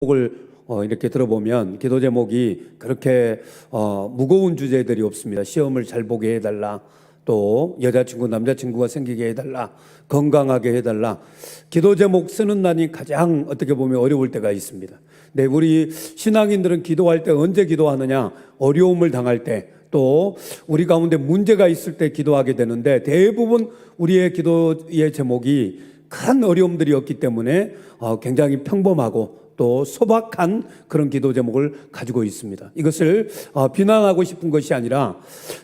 을 이렇게 들어보면 기도 제목이 그렇게 무거운 주제들이 없습니다. 시험을 잘 보게 해달라, 또 여자친구 남자친구가 생기게 해달라, 건강하게 해달라. 기도 제목 쓰는 날이 가장 어떻게 보면 어려울 때가 있습니다. 네, 우리 신앙인들은 기도할 때 언제 기도하느냐? 어려움을 당할 때, 또 우리 가운데 문제가 있을 때 기도하게 되는데, 대부분 우리의 기도의 제목이 큰 어려움들이 없기 때문에 굉장히 평범하고 또 소박한 그런 기도 제목을 가지고 있습니다. 이것을 비난하고 싶은 것이 아니라,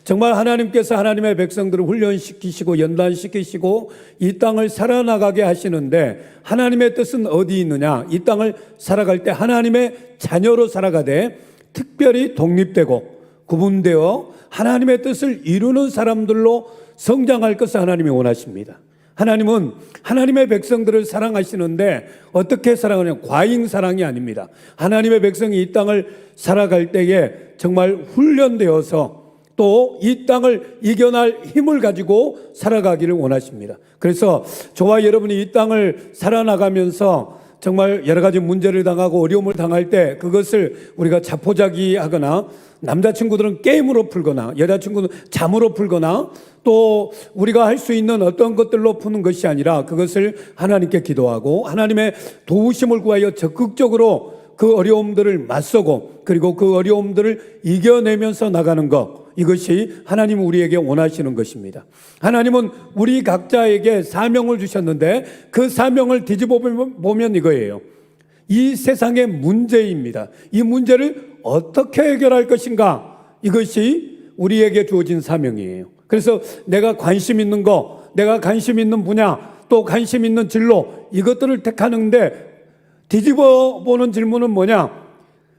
정말 하나님께서 하나님의 백성들을 훈련시키시고 연단시키시고 이 땅을 살아나가게 하시는데, 하나님의 뜻은 어디 있느냐? 이 땅을 살아갈 때 하나님의 자녀로 살아가되 특별히 독립되고 구분되어 하나님의 뜻을 이루는 사람들로 성장할 것을 하나님이 원하십니다. 하나님은 하나님의 백성들을 사랑하시는데 어떻게 사랑하냐? 과잉 사랑이 아닙니다. 하나님의 백성이 이 땅을 살아갈 때에 정말 훈련되어서 또 이 땅을 이겨낼 힘을 가지고 살아가기를 원하십니다. 그래서 저와 여러분이 이 땅을 살아나가면서 정말 여러 가지 문제를 당하고 어려움을 당할 때 그것을 우리가 자포자기하거나, 남자친구들은 게임으로 풀거나 여자친구는 잠으로 풀거나, 또 우리가 할 수 있는 어떤 것들로 푸는 것이 아니라 그것을 하나님께 기도하고 하나님의 도우심을 구하여 적극적으로 그 어려움들을 맞서고, 그리고 그 어려움들을 이겨내면서 나가는 것, 이것이 하나님은 우리에게 원하시는 것입니다. 하나님은 우리 각자에게 사명을 주셨는데 그 사명을 뒤집어 보면 이거예요. 이 세상의 문제입니다. 이 문제를 어떻게 해결할 것인가, 이것이 우리에게 주어진 사명이에요. 그래서 내가 관심 있는 거, 내가 관심 있는 분야, 또 관심 있는 진로, 이것들을 택하는데 뒤집어 보는 질문은 뭐냐?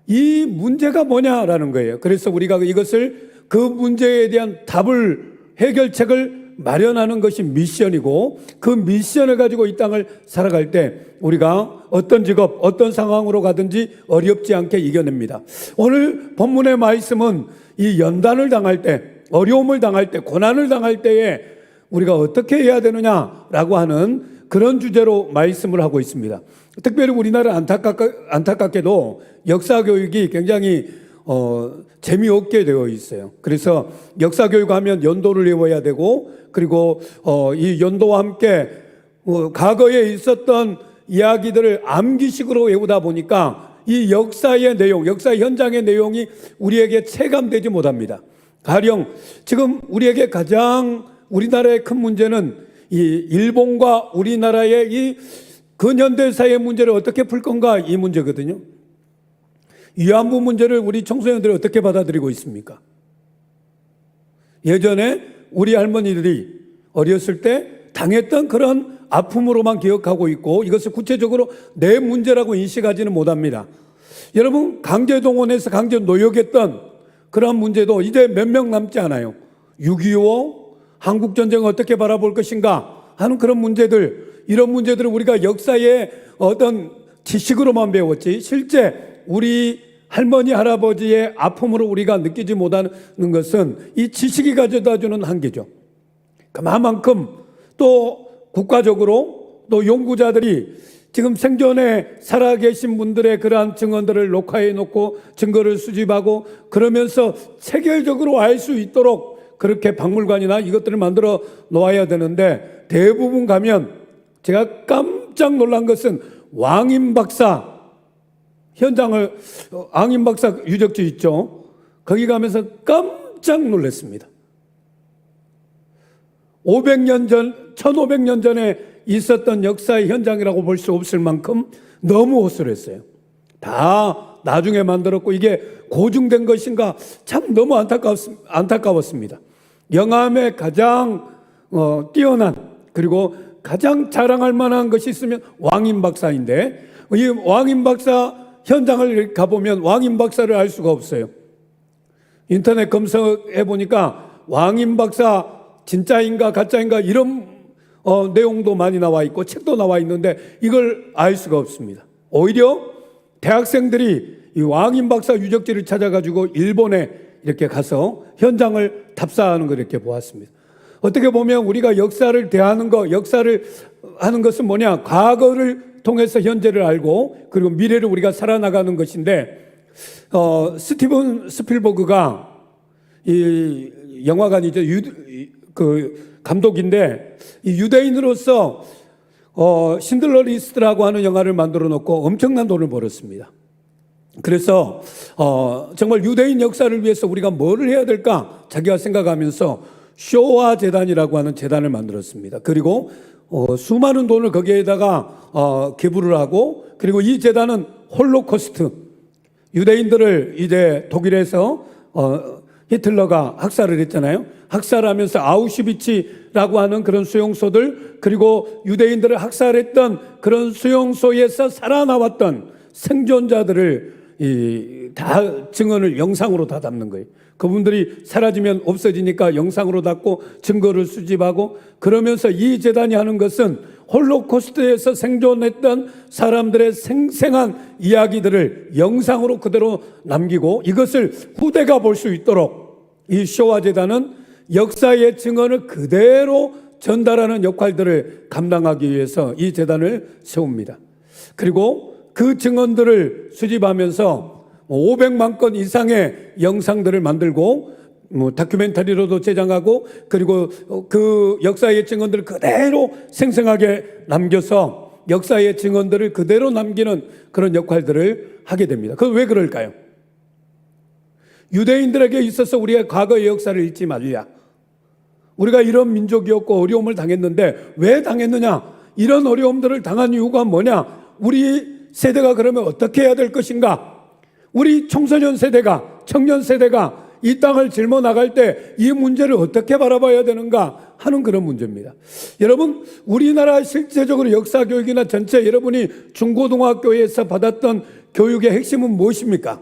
이 문제가 뭐냐라는 거예요. 그래서 우리가 이것을, 그 문제에 대한 답을, 해결책을 마련하는 것이 미션이고, 그 미션을 가지고 이 땅을 살아갈 때 우리가 어떤 직업, 어떤 상황으로 가든지 어렵지 않게 이겨냅니다. 오늘 본문의 말씀은 이 연단을 당할 때, 어려움을 당할 때, 고난을 당할 때에 우리가 어떻게 해야 되느냐라고 하는 그런 주제로 말씀을 하고 있습니다. 특별히 우리나라 안타깝게도 역사 교육이 굉장히 재미없게 되어 있어요. 그래서 역사 교육하면 연도를 외워야 되고, 그리고 이 연도와 함께 과거에 있었던 이야기들을 암기식으로 외우다 보니까 이 역사의 내용, 역사 현장의 내용이 우리에게 체감되지 못합니다. 가령 지금 우리에게 가장, 우리나라의 큰 문제는 이 일본과 우리나라의 이 근현대사의 문제를 어떻게 풀 건가, 이 문제거든요. 위안부 문제를 우리 청소년들이 어떻게 받아들이고 있습니까? 예전에 우리 할머니들이 어렸을 때 당했던 그런 아픔으로만 기억하고 있고, 이것을 구체적으로 내 문제라고 인식하지는 못합니다. 여러분, 강제동원해서 강제 노역했던 그런 문제도 이제 몇 명 남지 않아요. 6.25, 한국전쟁을 어떻게 바라볼 것인가 하는 그런 문제들, 이런 문제들을 우리가 역사의 어떤 지식으로만 배웠지, 실제 우리 할머니, 할아버지의 아픔으로 우리가 느끼지 못하는 것은 이 지식이 가져다 주는 한계죠. 그만큼 또 국가적으로 또 연구자들이 지금 생전에 살아계신 분들의 그러한 증언들을 녹화해 놓고 증거를 수집하고, 그러면서 체계적으로 알 수 있도록 그렇게 박물관이나 이것들을 만들어 놓아야 되는데, 대부분 가면 제가 깜짝 놀란 것은 왕인 박사 현장을, 왕인 박사 유적지 있죠. 거기 가면서 깜짝 놀랐습니다. 500년 전, 1500년 전에 있었던 역사의 현장이라고 볼 수 없을 만큼 너무 허술했어요. 다 나중에 만들었고, 이게 고증된 것인가, 참 너무 안타까웠습니다. 영암에 가장 뛰어난, 그리고 가장 자랑할 만한 것이 있으면 왕인 박사인데, 이 왕인 박사 현장을 가보면 왕인 박사를 알 수가 없어요. 인터넷 검색해 보니까 왕인 박사 진짜인가 가짜인가 이런 내용도 많이 나와 있고 책도 나와 있는데 이걸 알 수가 없습니다. 오히려 대학생들이 이 왕인 박사 유적지를 찾아가지고 일본에 이렇게 가서 현장을 탑사하는 걸 이렇게 보았습니다. 어떻게 보면 우리가 역사를 대하는 것, 역사를 하는 것은 뭐냐? 과거를 통해서 현재를 알고 그리고 미래를 우리가 살아나가는 것인데 스티븐 스필버그가 이 영화관이죠. 그 감독인데 이 유대인으로서 신들러 리스트라고 하는 영화를 만들어 놓고 엄청난 돈을 벌었습니다. 그래서 정말 유대인 역사를 위해서 우리가 뭐를 해야 될까 자기가 생각하면서 쇼와 재단이라고 하는 재단을 만들었습니다. 그리고 수많은 돈을 거기에다가 기부를 하고 그리고 이 재단은 홀로코스트 유대인들을 이제 독일에서 히틀러가 학살을 했잖아요. 학살하면서 아우슈비츠라고 하는 그런 수용소들 그리고 유대인들을 학살했던 그런 수용소에서 살아남았던 생존자들을 다 증언을 영상으로 다 담는 거예요. 그분들이 사라지면 없어지니까 영상으로 담고 증거를 수집하고 그러면서 이 재단이 하는 것은 홀로코스트에서 생존했던 사람들의 생생한 이야기들을 영상으로 그대로 남기고 이것을 후대가 볼 수 있도록 이 쇼와 재단은 역사의 증언을 그대로 전달하는 역할들을 감당하기 위해서 이 재단을 세웁니다. 그리고 그 증언들을 수집하면서 500만 건 이상의 영상들을 만들고 다큐멘터리로도 제작하고 그리고 그 역사의 증언들을 그대로 생생하게 남겨서 역사의 증언들을 그대로 남기는 그런 역할들을 하게 됩니다. 그건 왜 그럴까요? 유대인들에게 있어서 우리의 과거의 역사를 잊지 말자. 우리가 이런 민족이었고 어려움을 당했는데 왜 당했느냐? 이런 어려움들을 당한 이유가 뭐냐? 우리 세대가 그러면 어떻게 해야 될 것인가? 우리 청소년 세대가, 청년 세대가 이 땅을 짊어 나갈 때 이 문제를 어떻게 바라봐야 되는가 하는 그런 문제입니다. 여러분, 우리나라 실제적으로 역사 교육이나 전체 여러분이 중고등학교에서 받았던 교육의 핵심은 무엇입니까?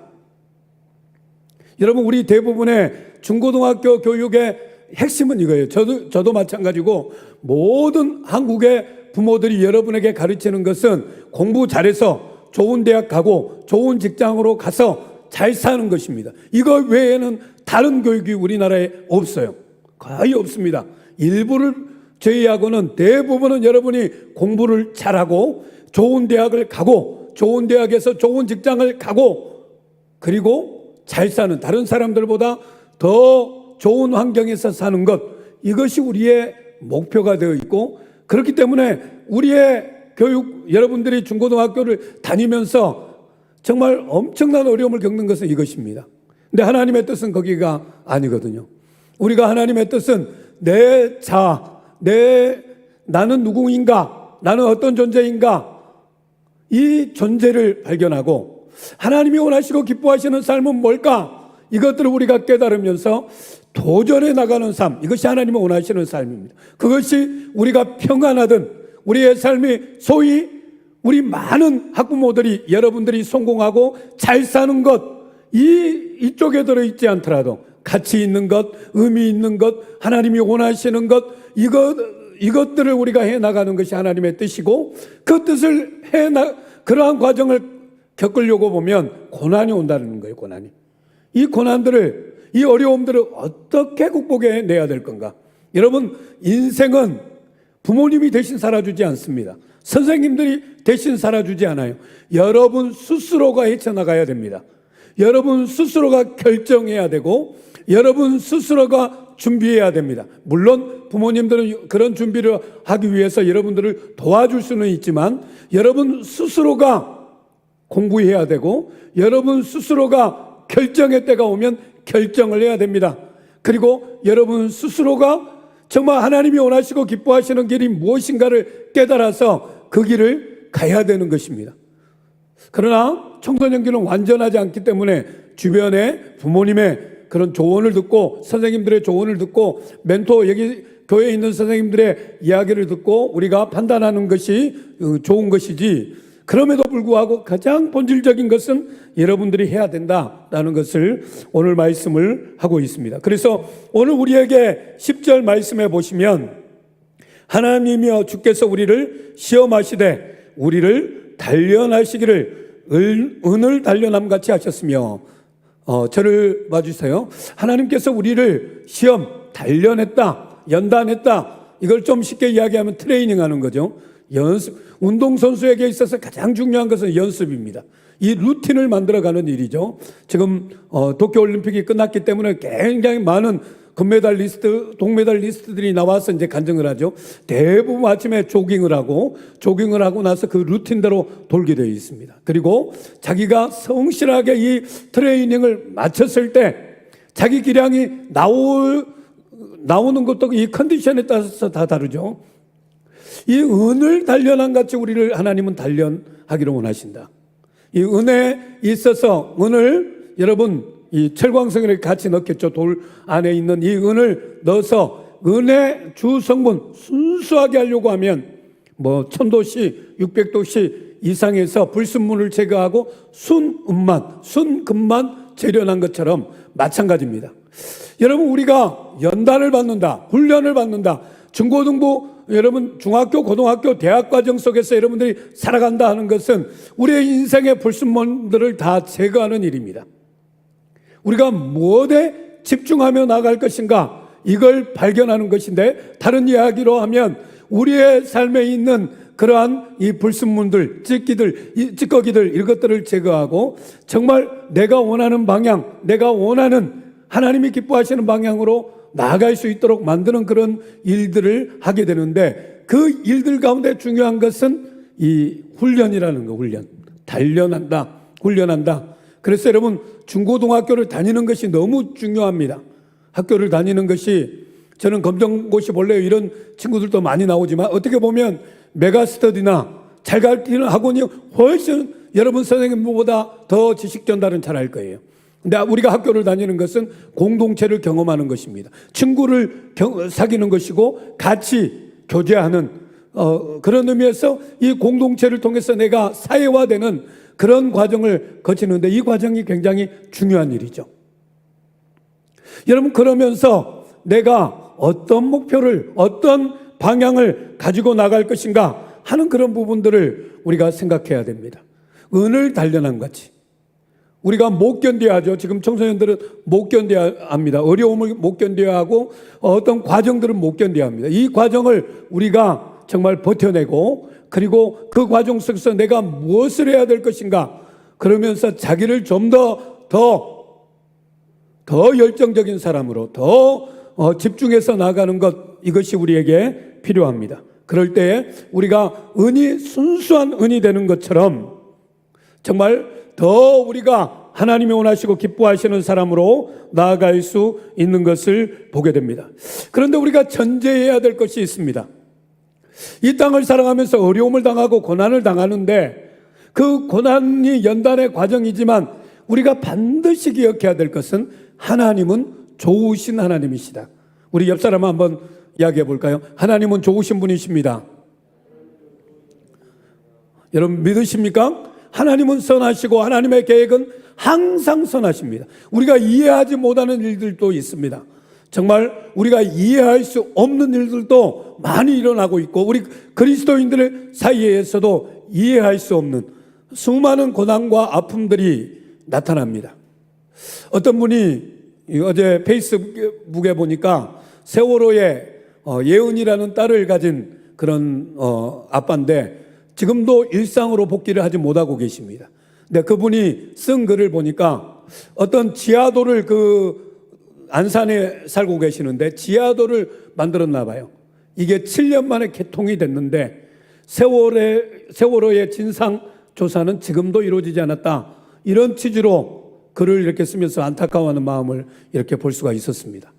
여러분, 우리 대부분의 중고등학교 교육의 핵심은 이거예요. 저도 마찬가지고 모든 한국의 부모들이 여러분에게 가르치는 것은 공부 잘해서 좋은 대학 가고 좋은 직장으로 가서 잘 사는 것입니다. 이거 외에는 다른 교육이 우리나라에 없어요. 거의 없습니다. 일부를 제외하고는 대부분은 여러분이 공부를 잘하고 좋은 대학을 가고 좋은 대학에서 좋은 직장을 가고 그리고 잘 사는 다른 사람들보다 더 좋은 환경에서 사는 것 이것이 우리의 목표가 되어 있고 그렇기 때문에 우리의 교육 여러분들이 중고등학교를 다니면서 정말 엄청난 어려움을 겪는 것은 이것입니다. 근데 하나님의 뜻은 거기가 아니거든요. 우리가 하나님의 뜻은 나는 누구인가? 나는 어떤 존재인가? 이 존재를 발견하고 하나님이 원하시고 기뻐하시는 삶은 뭘까? 이것들을 우리가 깨달으면서 도전해 나가는 삶, 이것이 하나님이 원하시는 삶입니다. 그것이 우리가 평안하든 우리의 삶이 소위 우리 많은 학부모들이 여러분들이 성공하고 잘 사는 것 이쪽에 들어있지 않더라도 가치 있는 것, 의미 있는 것, 하나님이 원하시는 것 이것들을 우리가 해나가는 것이 하나님의 뜻이고 그 뜻을 그러한 과정을 겪으려고 보면 고난이 온다는 거예요. 고난이. 이 고난들을 이 어려움들을 어떻게 극복해내야 될 건가? 여러분 인생은 부모님이 대신 살아주지 않습니다. 선생님들이 대신 살아주지 않아요. 여러분 스스로가 헤쳐나가야 됩니다. 여러분 스스로가 결정해야 되고 여러분 스스로가 준비해야 됩니다. 물론 부모님들은 그런 준비를 하기 위해서 여러분들을 도와줄 수는 있지만 여러분 스스로가 공부해야 되고 여러분 스스로가 결정의 때가 오면 결정을 해야 됩니다. 그리고 여러분 스스로가 정말 하나님이 원하시고 기뻐하시는 길이 무엇인가를 깨달아서 그 길을 가야 되는 것입니다. 그러나 청소년기는 완전하지 않기 때문에 주변에 부모님의 그런 조언을 듣고 선생님들의 조언을 듣고 멘토 여기 교회에 있는 선생님들의 이야기를 듣고 우리가 판단하는 것이 좋은 것이지 그럼에도 불구하고 가장 본질적인 것은 여러분들이 해야 된다라는 것을 오늘 말씀을 하고 있습니다. 그래서 오늘 우리에게 10절 말씀해 보시면 하나님이여 주께서 우리를 시험하시되 우리를 단련하시기를 은을 단련함 같이 하셨으며 저를 봐주세요. 하나님께서 우리를 시험 단련했다 연단했다 이걸 좀 쉽게 이야기하면 트레이닝하는 거죠. 운동선수에게 있어서 가장 중요한 것은 연습입니다. 이 루틴을 만들어가는 일이죠. 지금 도쿄올림픽이 끝났기 때문에 굉장히 많은 금메달리스트, 동메달리스트들이 나와서 이제 간증을 하죠. 대부분 아침에 조깅을 하고 나서 그 루틴대로 돌게 되어 있습니다. 그리고 자기가 성실하게 이 트레이닝을 마쳤을 때 자기 기량이 나오는 것도 이 컨디션에 따라서 다 다르죠. 이 은을 단련한 같이 우리를 하나님은 단련하기를 원하신다. 이 은에 있어서 은을 여러분 이 철광석에 같이 넣겠죠. 돌 안에 있는 이 은을 넣어서 은의 주 성분 순수하게 하려고 하면 뭐 1000도씨, 600도씨 이상에서 불순물을 제거하고 순금만 재련한 것처럼 마찬가지입니다. 여러분 우리가 연단을 받는다, 훈련을 받는다, 중고등부 여러분 중학교, 고등학교, 대학 과정 속에서 여러분들이 살아간다 하는 것은 우리의 인생의 불순물들을 다 제거하는 일입니다. 우리가 무엇에 집중하며 나갈 것인가 이걸 발견하는 것인데, 다른 이야기로 하면 우리의 삶에 있는 그러한 이 불순물들, 찌꺼기들 이것들을 제거하고 정말 내가 원하는 방향, 내가 원하는 하나님이 기뻐하시는 방향으로 나아갈 수 있도록 만드는 그런 일들을 하게 되는데, 그 일들 가운데 중요한 것은 이 훈련이라는 거. 훈련, 단련한다, 훈련한다. 그래서 여러분 중고등학교를 다니는 것이 너무 중요합니다. 학교를 다니는 것이, 저는 검정고시 볼래요 이런 친구들도 많이 나오지만 어떻게 보면 메가스터디나 잘 가르치는 학원이 훨씬 여러분 선생님보다 더 지식 전달은 잘할 거예요. 근데 우리가 학교를 다니는 것은 공동체를 경험하는 것입니다. 친구를 사귀는 것이고 같이 교제하는 그런 의미에서 이 공동체를 통해서 내가 사회화되는 그런 과정을 거치는데, 이 과정이 굉장히 중요한 일이죠. 여러분 그러면서 내가 어떤 목표를, 어떤 방향을 가지고 나갈 것인가 하는 그런 부분들을 우리가 생각해야 됩니다. 은을 단련한 같이 우리가 못 견뎌야 하죠. 지금 청소년들은 못 견뎌야 합니다. 어려움을 못 견뎌야 하고 어떤 과정들은 못 견뎌야 합니다. 이 과정을 우리가 정말 버텨내고, 그리고 그 과정 속에서 내가 무엇을 해야 될 것인가, 그러면서 자기를 좀 더 열정적인 사람으로 더 집중해서 나가는 것, 이것이 우리에게 필요합니다. 그럴 때 우리가 은이 순수한 은이 되는 것처럼 정말 더 우리가 하나님이 원하시고 기뻐하시는 사람으로 나아갈 수 있는 것을 보게 됩니다. 그런데 우리가 전제해야 될 것이 있습니다. 이 땅을 살아가면서 어려움을 당하고 고난을 당하는데, 그 고난이 연단의 과정이지만 우리가 반드시 기억해야 될 것은 하나님은 좋으신 하나님이시다. 우리 옆 사람 한번 이야기해 볼까요? 하나님은 좋으신 분이십니다. 여러분 믿으십니까? 하나님은 선하시고 하나님의 계획은 항상 선하십니다. 우리가 이해하지 못하는 일들도 있습니다. 정말 우리가 이해할 수 없는 일들도 많이 일어나고 있고, 우리 그리스도인들 사이에서도 이해할 수 없는 수많은 고난과 아픔들이 나타납니다. 어떤 분이 어제 페이스북에 보니까 세월호에 예은이라는 딸을 가진 그런 아빠인데 지금도 일상으로 복귀를 하지 못하고 계십니다. 근데 그분이 쓴 글을 보니까 어떤 지하도를 안산에 살고 계시는데 지하도를 만들었나 봐요. 이게 7년 만에 개통이 됐는데 세월호의 진상 조사는 지금도 이루어지지 않았다. 이런 취지로 글을 이렇게 쓰면서 안타까워하는 마음을 이렇게 볼 수가 있었습니다.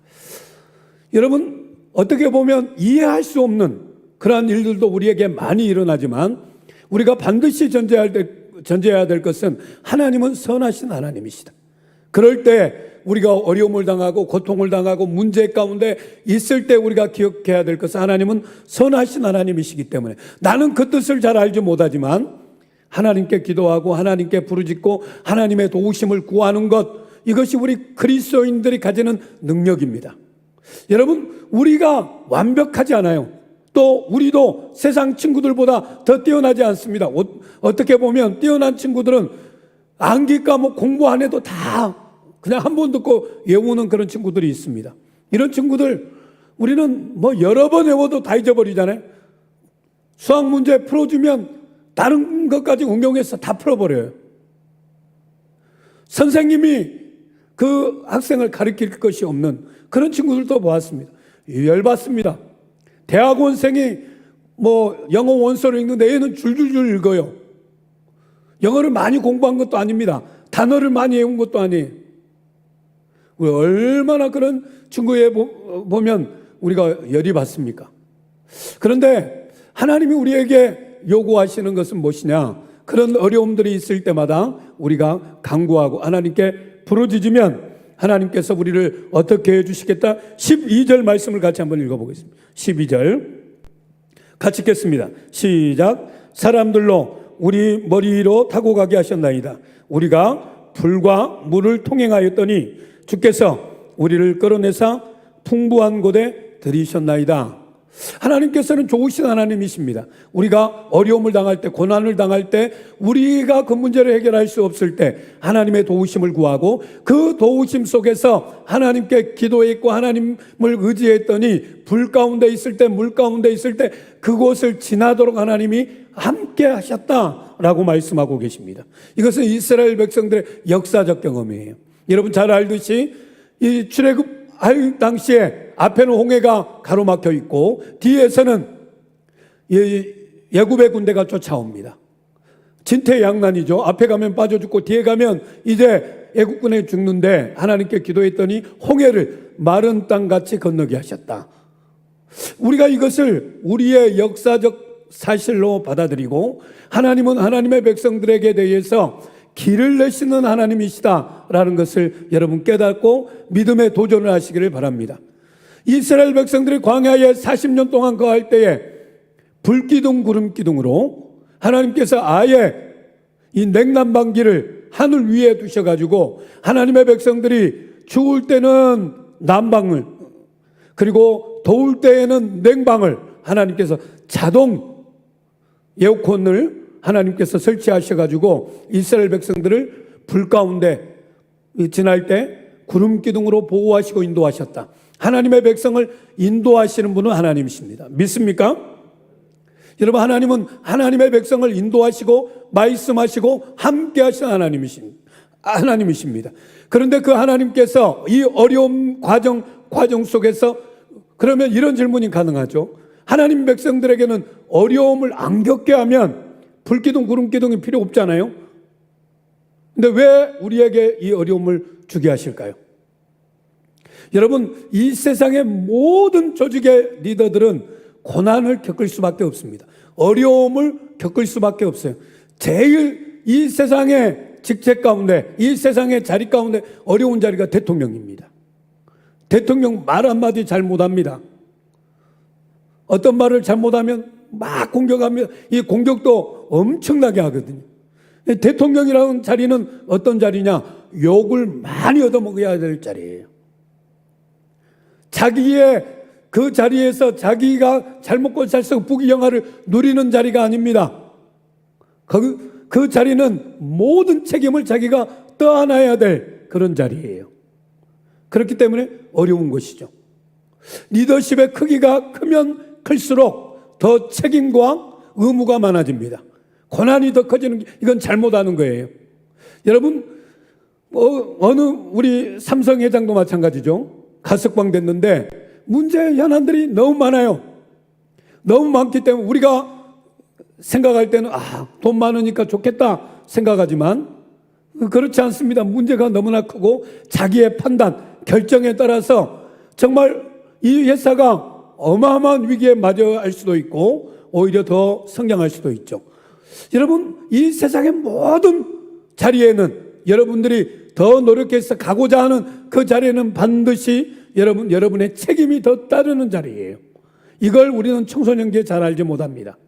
여러분 어떻게 보면 이해할 수 없는 그러한 일들도 우리에게 많이 일어나지만 우리가 반드시 전제해야 될 것은 하나님은 선하신 하나님이시다. 그럴 때 우리가 어려움을 당하고 고통을 당하고 문제 가운데 있을 때 우리가 기억해야 될 것은 하나님은 선하신 하나님이시기 때문에, 나는 그 뜻을 잘 알지 못하지만 하나님께 기도하고 하나님께 부르짖고 하나님의 도우심을 구하는 것, 이것이 우리 그리스도인들이 가지는 능력입니다. 여러분 우리가 완벽하지 않아요. 또 우리도 세상 친구들보다 더 뛰어나지 않습니다. 어떻게 보면 뛰어난 친구들은 암기 과목 공부 안 해도 다 그냥 한 번 듣고 외우는 그런 친구들이 있습니다. 이런 친구들 우리는 뭐 여러 번 외워도 다 잊어버리잖아요. 수학 문제 풀어주면 다른 것까지 응용해서 다 풀어버려요. 선생님이 그 학생을 가르칠 것이 없는 그런 친구들도 보았습니다. 열받습니다. 대학원생이 영어 원서를 읽는데 얘는 줄줄줄 읽어요. 영어를 많이 공부한 것도 아닙니다. 단어를 많이 외운 것도 아니에요. 우리 얼마나 그런 친구에 보면 우리가 열이 받습니까? 그런데 하나님이 우리에게 요구하시는 것은 무엇이냐? 그런 어려움들이 있을 때마다 우리가 간구하고 하나님께 부르짖으면 하나님께서 우리를 어떻게 해주시겠다? 12절 말씀을 같이 한번 읽어보겠습니다. 12절 같이 읽겠습니다. 시작. 사람들로 우리 머리 위로 타고 가게 하셨나이다. 우리가 불과 물을 통행하였더니 주께서 우리를 끌어내사 풍부한 곳에 들이셨나이다. 하나님께서는 좋으신 하나님이십니다. 우리가 어려움을 당할 때, 고난을 당할 때, 우리가 그 문제를 해결할 수 없을 때 하나님의 도우심을 구하고 그 도우심 속에서 하나님께 기도했고 하나님을 의지했더니 불 가운데 있을 때, 물 가운데 있을 때 그곳을 지나도록 하나님이 함께 하셨다라고 말씀하고 계십니다. 이것은 이스라엘 백성들의 역사적 경험이에요. 여러분 잘 알듯이 이 출애굽할 당시에 앞에는 홍해가 가로막혀 있고 뒤에서는 애굽의 군대가 쫓아옵니다. 진퇴양난이죠. 앞에 가면 빠져 죽고 뒤에 가면 이제 애국군에 죽는데 하나님께 기도했더니 홍해를 마른 땅같이 건너게 하셨다. 우리가 이것을 우리의 역사적 사실로 받아들이고 하나님은 하나님의 백성들에게 대해서 길을 내시는 하나님이시다라는 것을 여러분 깨닫고 믿음에 도전을 하시기를 바랍니다. 이스라엘 백성들이 광야에 40년 동안 거할 때에 불기둥 구름기둥으로 하나님께서 아예 이 냉난방기를 하늘 위에 두셔가지고 하나님의 백성들이 추울 때는 난방을 그리고 더울 때에는 냉방을 하나님께서 자동 에어컨을 하나님께서 설치하셔가지고 이스라엘 백성들을 불 가운데 지날 때 구름기둥으로 보호하시고 인도하셨다. 하나님의 백성을 인도하시는 분은 하나님이십니다. 믿습니까? 여러분 하나님은 하나님의 백성을 인도하시고 말씀하시고 함께 하시는 하나님이십니다. 그런데 그 하나님께서 이 어려움 과정 속에서 그러면 이런 질문이 가능하죠. 하나님 백성들에게는 어려움을 안 겪게 하면 불기둥 구름기둥이 필요 없잖아요. 근데 왜 우리에게 이 어려움을 주게 하실까요? 여러분 이 세상의 모든 조직의 리더들은 고난을 겪을 수밖에 없습니다. 어려움을 겪을 수밖에 없어요. 제일 이 세상의 직책 가운데 이 세상의 자리 가운데 어려운 자리가 대통령입니다. 대통령 말 한마디 잘못합니다. 어떤 말을 잘못하면 막 공격합니다. 이 공격도 엄청나게 하거든요. 대통령이라는 자리는 어떤 자리냐? 욕을 많이 얻어먹어야 될 자리예요. 자기의 그 자리에서 자기가 잘 먹고 잘 쓰고 부귀영화를 누리는 자리가 아닙니다. 그 자리는 모든 책임을 자기가 떠안아야 될 그런 자리예요. 그렇기 때문에 어려운 것이죠. 리더십의 크기가 크면 클수록 더 책임과 의무가 많아집니다. 고난이 더 커지는 게 이건 잘못하는 거예요. 여러분 어느 우리 삼성 회장도 마찬가지죠. 가석방 됐는데 문제 현안들이 너무 많아요. 너무 많기 때문에 우리가 생각할 때는 돈 많으니까 좋겠다 생각하지만 그렇지 않습니다. 문제가 너무나 크고 자기의 판단, 결정에 따라서 정말 이 회사가 어마어마한 위기에 맞이할 수도 있고 오히려 더 성장할 수도 있죠. 여러분 이 세상의 모든 자리에는 여러분들이 더 노력해서 가고자 하는 그 자리에는 반드시 여러분의 책임이 더 따르는 자리예요. 이걸 우리는 청소년기에 잘 알지 못합니다.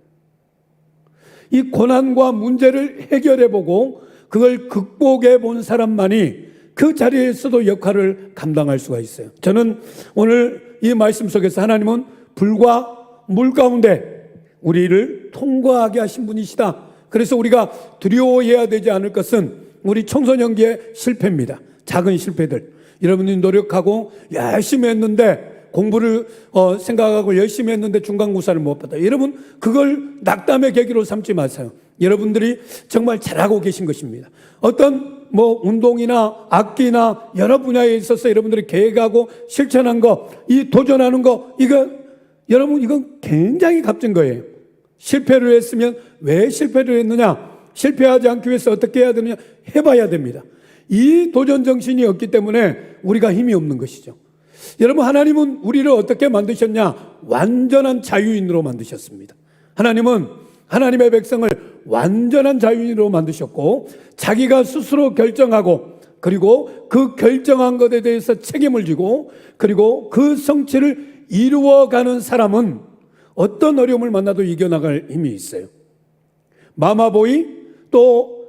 이 고난과 문제를 해결해보고 그걸 극복해 본 사람만이 그 자리에서도 역할을 감당할 수가 있어요. 저는 오늘 이 말씀 속에서 하나님은 불과 물 가운데 우리를 통과하게 하신 분이시다. 그래서 우리가 두려워해야 되지 않을 것은 우리 청소년기의 실패입니다. 작은 실패들. 여러분이 노력하고 열심히 했는데 공부를 생각하고 열심히 했는데 중간고사를 못 받아. 여러분 그걸 낙담의 계기로 삼지 마세요. 여러분들이 정말 잘하고 계신 것입니다. 어떤 운동이나 악기나 여러 분야에 있어서 여러분들이 계획하고 실천한 거, 이 도전하는 거, 여러분 이건 굉장히 값진 거예요. 실패를 했으면 왜 실패를 했느냐, 실패하지 않기 위해서 어떻게 해야 되느냐 해봐야 됩니다. 이 도전 정신이 없기 때문에 우리가 힘이 없는 것이죠. 여러분 하나님은 우리를 어떻게 만드셨냐? 완전한 자유인으로 만드셨습니다. 하나님은 하나님의 백성을 완전한 자유인으로 만드셨고 자기가 스스로 결정하고 그리고 그 결정한 것에 대해서 책임을 지고 그리고 그 성취를 이루어가는 사람은 어떤 어려움을 만나도 이겨나갈 힘이 있어요. 마마보이 또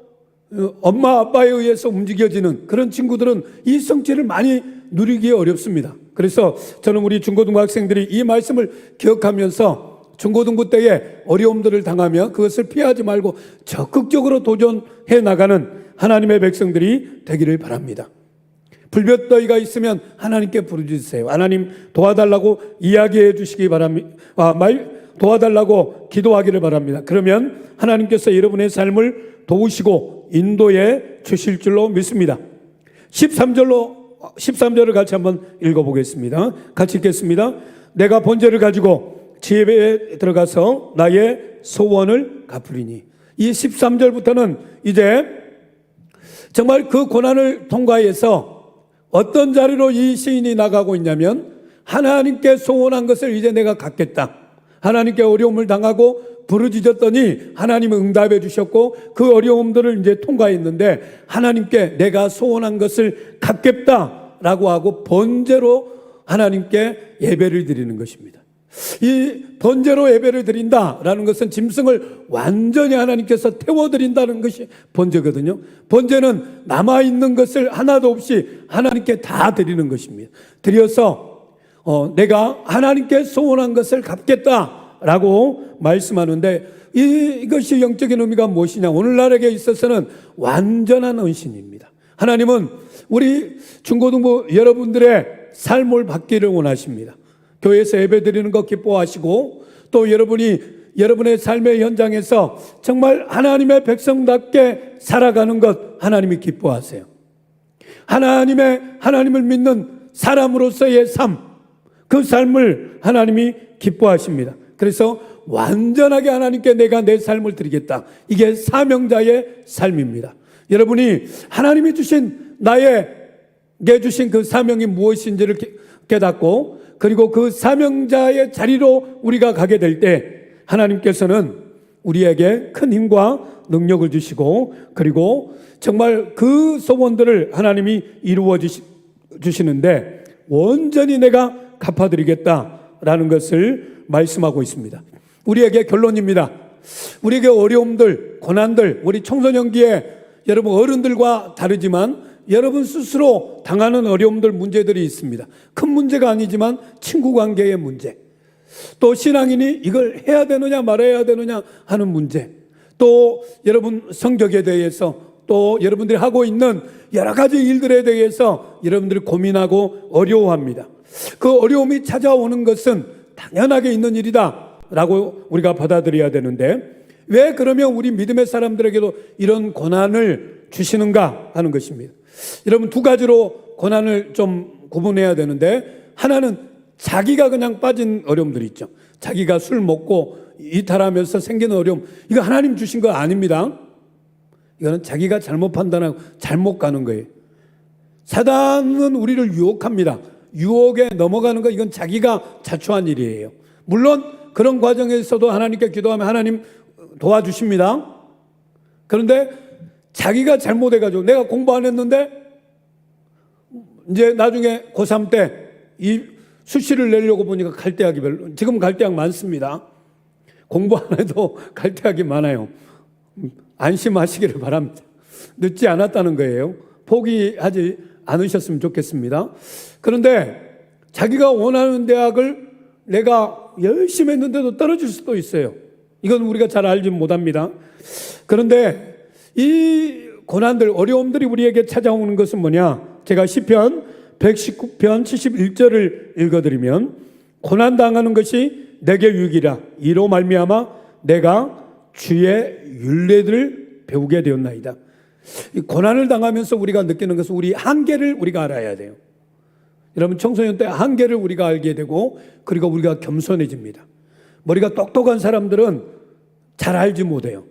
엄마 아빠에 의해서 움직여지는 그런 친구들은 이 성취를 많이 누리기 어렵습니다. 그래서 저는 우리 중고등부 학생들이 이 말씀을 기억하면서 중고등부 때에 어려움들을 당하며 그것을 피하지 말고 적극적으로 도전해 나가는 하나님의 백성들이 되기를 바랍니다. 불볕더위가 있으면 하나님께 부르짖으세요. 하나님 도와달라고 이야기해 주시기 바랍니다. 도와달라고 기도하기를 바랍니다. 그러면 하나님께서 여러분의 삶을 도우시고 인도해 주실 줄로 믿습니다. 13절을 같이 한번 읽어보겠습니다. 같이 읽겠습니다. 내가 번제를 가지고 집에 들어가서 나의 소원을 갚으리니. 이 13절부터는 이제 정말 그 고난을 통과해서 어떤 자리로 이 시인이 나가고 있냐면 하나님께 소원한 것을 이제 내가 갚겠다. 하나님께 어려움을 당하고 부르짖었더니 하나님은 응답해 주셨고 그 어려움들을 이제 통과했는데 하나님께 내가 소원한 것을 갚겠다라고 하고 번제로 하나님께 예배를 드리는 것입니다. 이 번제로 예배를 드린다라는 것은 짐승을 완전히 하나님께서 태워드린다는 것이 번제거든요. 번제는 남아있는 것을 하나도 없이 하나님께 다 드리는 것입니다. 드려서 내가 하나님께 소원한 것을 갚겠다라고 말씀하는데 이것이 영적인 의미가 무엇이냐? 오늘날에게 있어서는 완전한 헌신입니다. 하나님은 우리 중고등부 여러분들의 삶을 받기를 원하십니다. 교회에서 예배드리는 거 기뻐하시고 또 여러분의 삶의 현장에서 정말 하나님의 백성답게 살아가는 것 하나님이 기뻐하세요. 하나님을 믿는 사람으로서의 삶, 그 삶을 하나님이 기뻐하십니다. 그래서 완전하게 하나님께 내가 내 삶을 드리겠다. 이게 사명자의 삶입니다. 여러분이 하나님이 나에게 주신 그 사명이 무엇인지를 깨닫고 그리고 그 사명자의 자리로 우리가 가게 될 때 하나님께서는 우리에게 큰 힘과 능력을 주시고 그리고 정말 그 소원들을 하나님이 이루어 주시는데 온전히 내가 갚아드리겠다라는 것을 말씀하고 있습니다. 우리에게 결론입니다. 우리에게 어려움들, 고난들, 우리 청소년기에 여러분 어른들과 다르지만 여러분 스스로 당하는 어려움들, 문제들이 있습니다. 큰 문제가 아니지만 친구 관계의 문제, 또 신앙인이 이걸 해야 되느냐 말아야 되느냐 하는 문제, 또 여러분 성격에 대해서, 또 여러분들이 하고 있는 여러 가지 일들에 대해서 여러분들이 고민하고 어려워합니다. 그 어려움이 찾아오는 것은 당연하게 있는 일이다 라고 우리가 받아들여야 되는데 왜 그러면 우리 믿음의 사람들에게도 이런 고난을 주시는가 하는 것입니다. 여러분 두 가지로 고난을 좀 구분해야 되는데 하나는 자기가 그냥 빠진 어려움들이 있죠. 자기가 술 먹고 이탈하면서 생기는 어려움, 이거 하나님 주신 거 아닙니다. 이거는 자기가 잘못 판단하고 잘못 가는 거예요. 사단은 우리를 유혹합니다. 유혹에 넘어가는 거, 이건 자기가 자초한 일이에요. 물론 그런 과정에서도 하나님께 기도하면 하나님 도와주십니다. 그런데 자기가 잘못해가지고 내가 공부 안 했는데 이제 나중에 고3 때 이 수시를 내려고 보니까 갈대학이 지금 갈대학 많습니다. 공부 안 해도 갈대학이 많아요. 안심하시기를 바랍니다. 늦지 않았다는 거예요. 포기하지 않으셨으면 좋겠습니다. 그런데 자기가 원하는 대학을 내가 열심히 했는데도 떨어질 수도 있어요. 이건 우리가 잘 알지 못합니다. 그런데 이 고난들, 어려움들이 우리에게 찾아오는 것은 뭐냐? 제가 시편 119편 71절을 읽어드리면 고난당하는 것이 내게 유익이라 이로 말미암아 내가 주의 율례들을 배우게 되었나이다. 이 고난을 당하면서 우리가 느끼는 것은 우리 한계를 우리가 알아야 돼요. 여러분 청소년 때 한계를 우리가 알게 되고 그리고 우리가 겸손해집니다. 머리가 똑똑한 사람들은 잘 알지 못해요.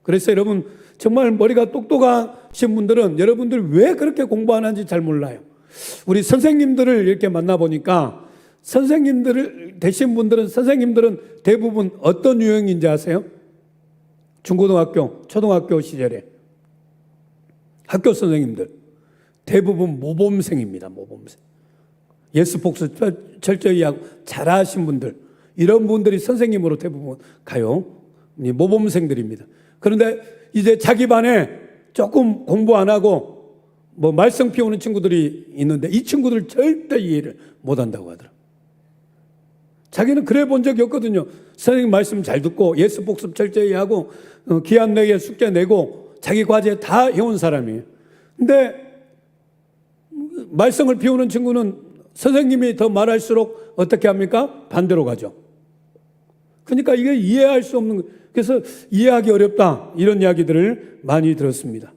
그래서 여러분 정말 머리가 똑똑하신 분들은 여러분들 왜 그렇게 공부 안 하는지 잘 몰라요. 우리 선생님들을 이렇게 만나보니까 선생님들을 되신 분들은 선생님들은 대부분 어떤 유형인지 아세요? 중고등학교, 초등학교 시절에 학교 선생님들 대부분 모범생입니다. 모범생. 예스 복수 철저히 하고 잘하신 분들 이런 분들이 선생님으로 대부분 가요. 모범생들입니다. 그런데 이제 자기 반에 조금 공부 안 하고 뭐 말썽 피우는 친구들이 있는데 이 친구들 절대 이해를 못 한다고 하더라고요. 자기는 그래 본 적이 없거든요. 선생님 말씀 잘 듣고 예스 복습 철저히 하고 기한 내게 숙제 내고 자기 과제 다 해온 사람이에요. 근데 말썽을 피우는 친구는 선생님이 더 말할수록 어떻게 합니까? 반대로 가죠. 그러니까 이게 이해할 수 없는 거예요. 그래서 이해하기 어렵다 이런 이야기들을 많이 들었습니다.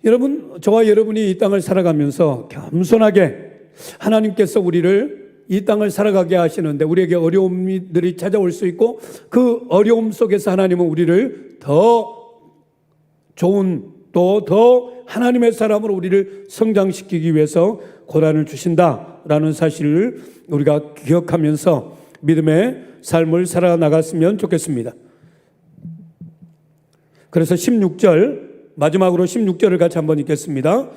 여러분 저와 여러분이 이 땅을 살아가면서 겸손하게 하나님께서 우리를 이 땅을 살아가게 하시는데 우리에게 어려움들이 찾아올 수 있고 그 어려움 속에서 하나님은 우리를 더 좋은 또 더 하나님의 사람으로 우리를 성장시키기 위해서 고난을 주신다라는 사실을 우리가 기억하면서 믿음의 삶을 살아나갔으면 좋겠습니다. 그래서 16절 마지막으로 16절을 같이 한번 읽겠습니다.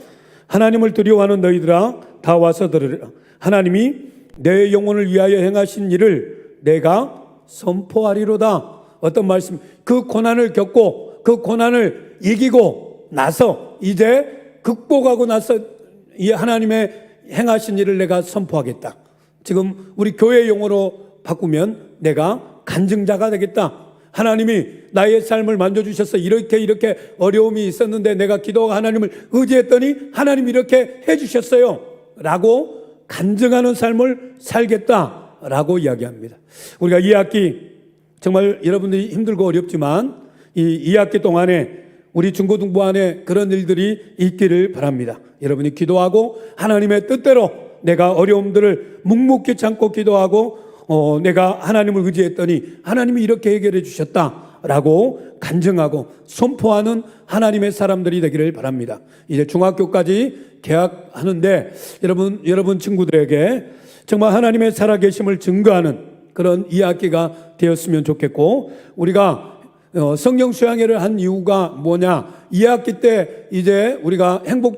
하나님을 두려워하는 너희들아 다 와서 들으라. 하나님이 내 영혼을 위하여 행하신 일을 내가 선포하리로다. 어떤 말씀? 그 고난을 겪고 그 고난을 이기고 나서 이제 극복하고 나서 이 하나님의 행하신 일을 내가 선포하겠다. 지금 우리 교회 용어로 바꾸면 내가 간증자가 되겠다. 하나님이 나의 삶을 만져주셔서 이렇게 어려움이 있었는데 내가 기도하고 하나님을 의지했더니 하나님이 이렇게 해주셨어요 라고 간증하는 삶을 살겠다라고 이야기합니다. 우리가 2학기 정말 여러분들이 힘들고 어렵지만 이 2학기 동안에 우리 중고등부 안에 그런 일들이 있기를 바랍니다. 여러분이 기도하고 하나님의 뜻대로 내가 어려움들을 묵묵히 참고 기도하고 내가 하나님을 의지했더니 하나님이 이렇게 해결해 주셨다라고 간증하고 선포하는 하나님의 사람들이 되기를 바랍니다. 이제 중학교까지 개학하는데 여러분 친구들에게 정말 하나님의 살아계심을 증거하는 그런 2학기가 되었으면 좋겠고 우리가 성경 수양회를 한 이유가 뭐냐? 2학기 때 이제 우리가 행복